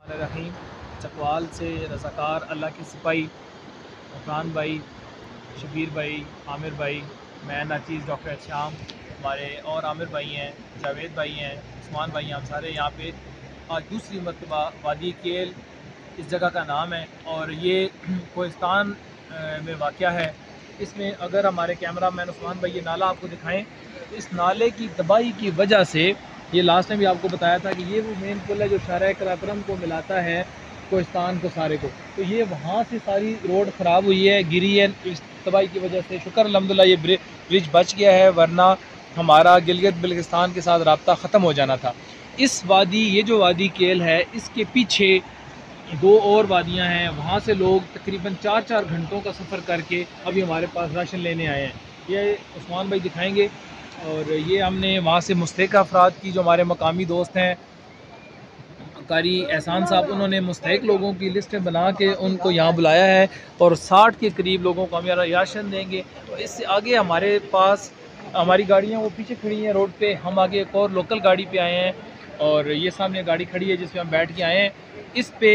रहीम। चकवाल से रज़ाकार अल्लाह के सिपाही अफरान भाई, शबीर भाई, आमिर भाई, मैं नाचीज़ डॉक्टर श्याम, हमारे और आमिर भाई हैं, जावेद भाई हैं, उस्मान भाई हैं, हम सारे यहाँ पे आज दूसरी मरतबा वादी केल इस जगह का नाम है और ये कोहिस्तान में वाक़या है। इसमें अगर हमारे कैमरा मैन उस्मान भाई ये नाला आपको दिखाएं तो इस नाले की तबाही की वजह से, ये लास्ट में भी आपको बताया था कि ये वो मेन पुल है जो शाहराह कराक्रम को मिलाता है कोहिस्तान को सारे को, तो ये वहाँ से सारी रोड ख़राब हुई है, गिरी है इस तबाही की वजह से। शुक्र अल्हम्दुलिल्लाह ये ब्रिज बच गया है, वरना हमारा गिलगित बल्तिस्तान के साथ रब्ता ख़त्म हो जाना था। इस वादी, ये जो वादी केल है, इसके पीछे दो और वादियां हैं, वहाँ से लोग तकरीबन 4-4 घंटों का सफ़र करके अभी हमारे पास राशन लेने आए हैं। ये उस्मान भाई दिखाएंगे। और ये हमने वहाँ से मुस्तहिक अफराद की, जो हमारे मकामी दोस्त हैं, कारी एहसान साहब, उन्होंने मुस्तहिक लोगों की लिस्ट बना के उनको यहाँ बुलाया है और 60 के करीब लोगों को हम यहाँ राशन देंगे। तो इससे आगे हमारे पास हमारी गाड़ियाँ वो पीछे खड़ी हैं रोड पे, हम आगे एक और लोकल गाड़ी पे आए हैं और ये सामने गाड़ी खड़ी है जिस पे हम बैठ के आए हैं। इस पे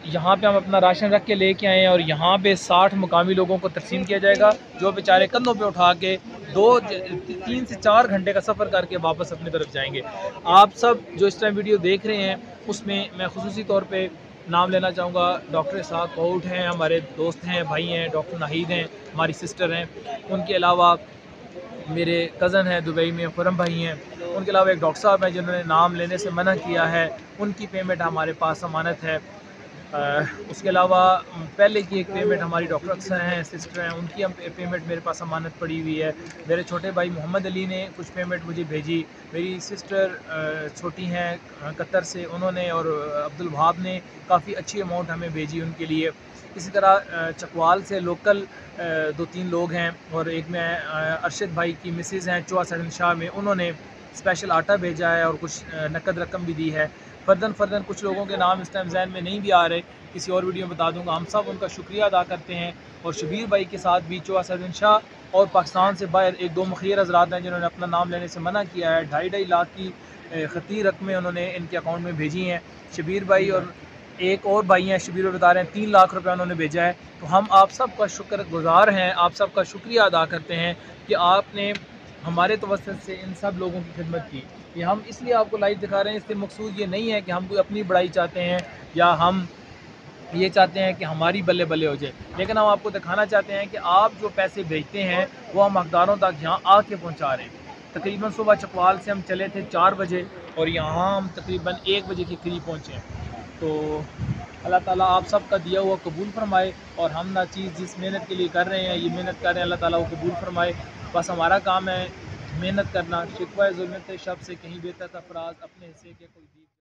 यहाँ पे हम अपना राशन रख के लेके आए हैं और यहाँ पे 60 मुकामी लोगों को तकसीम किया जाएगा, जो बेचारे कंधों पे उठा के 3 से 4 घंटे का सफ़र करके वापस अपनी तरफ जाएंगे। आप सब जो इस टाइम वीडियो देख रहे हैं उसमें मैं खुसूसी तौर पे नाम लेना चाहूँगा। डॉक्टर इसहाक कोट हैं, हमारे दोस्त हैं, भाई हैं, डॉक्टर नाहिद हैं, हमारी सिस्टर हैं, उनके अलावा मेरे कज़न हैं दुबई में, खुरम भाई हैं, उनके अलावा एक डॉक्टर साहब हैं जिन्होंने नाम लेने से मना किया है, उनकी पेमेंट हमारे पास अमानत है। उसके अलावा पहले की एक पेमेंट हमारी डॉक्टर अक्सर हैं, सिस्टर हैं, उनकी हम पेमेंट मेरे पास अमानत पड़ी हुई है। मेरे छोटे भाई मोहम्मद अली ने कुछ पेमेंट मुझे भेजी, मेरी सिस्टर छोटी हैं कतर से, उन्होंने और अब्दुल वहाब ने काफ़ी अच्छी अमाउंट हमें भेजी उनके लिए। इसी तरह चकवाल से लोकल 2-3 लोग हैं और एक मैं अरशद भाई की मिसेज़ हैं चौसा शाह में, उन्होंने स्पेशल आटा भेजा है और कुछ नकद रकम भी दी है। फ़र्दन कुछ लोगों के नाम इस टाइम ज़हन में नहीं भी आ रहे, किसी और वीडियो में बता दूंगा। हम सब उनका शुक्रिया अदा करते हैं। और शबीर भाई के साथ भी चौसा शाह और पाकिस्तान से बाहर एक दो मुखिर हज़रात हैं जिन्होंने अपना नाम लेने से मना किया है। 2.5 लाख की ख़ती रकमें उन्होंने इनके अकाउंट में भेजी हैं। शबीर भाई और एक और भाई हैं, शबीर बता रहे हैं 3 लाख रुपये उन्होंने भेजा है। तो हम आप सब का शुक्रगुज़ार हैं, आप सब का शुक्रिया अदा करते हैं कि आपने हमारे तवस्सुत से इन सब लोगों की खिदमत की। ये हम इसलिए आपको लाइव दिखा रहे हैं, इससे मकसूद ये नहीं है कि हम कोई अपनी बड़ाई चाहते हैं या हम ये चाहते हैं कि हमारी बल्ले बल्ले हो जाए, लेकिन हम आपको दिखाना चाहते हैं कि आप जो पैसे भेजते हैं वो हम हकदारों तक यहाँ आके पहुँचा रहे हैं। तकरीबन सुबह चकवाल से हम चले थे 4 बजे और यहाँ हम तकरीबन 1 बजे के करीब पहुँचे हैं। तो अल्लाह ताला आप सब का दिया हुआ कबूल फरमाए और हम ना चीज़ जिस मेहनत के लिए कर रहे हैं, ये मेहनत कर रहे हैं, अल्लाह ताला वो कबूल फरमाए। बस हमारा काम है मेहनत करना, शिकवा ज़ुल्मत शब से कहीं बेहतर अफराज अपने हिस्से के कोई